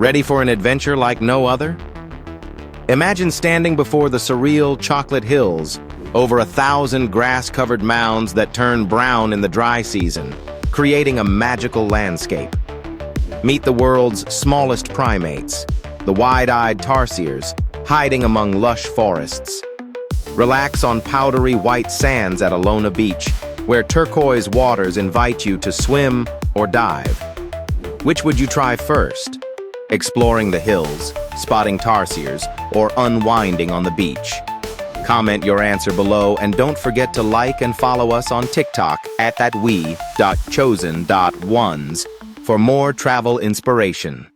Ready for an adventure like no other? Imagine standing before the surreal chocolate hills, over 1,000 grass-covered mounds that turn brown in the dry season, creating a magical landscape. Meet the world's smallest primates, the wide-eyed tarsiers, hiding among lush forests. Relax on powdery white sands at Alona Beach, where turquoise waters invite you to swim or dive. Which would you try first? Exploring the hills, spotting tarsiers, or unwinding on the beach? Comment your answer below and don't forget to like and follow us on TikTok at thatwe.chosen.ones for more travel inspiration.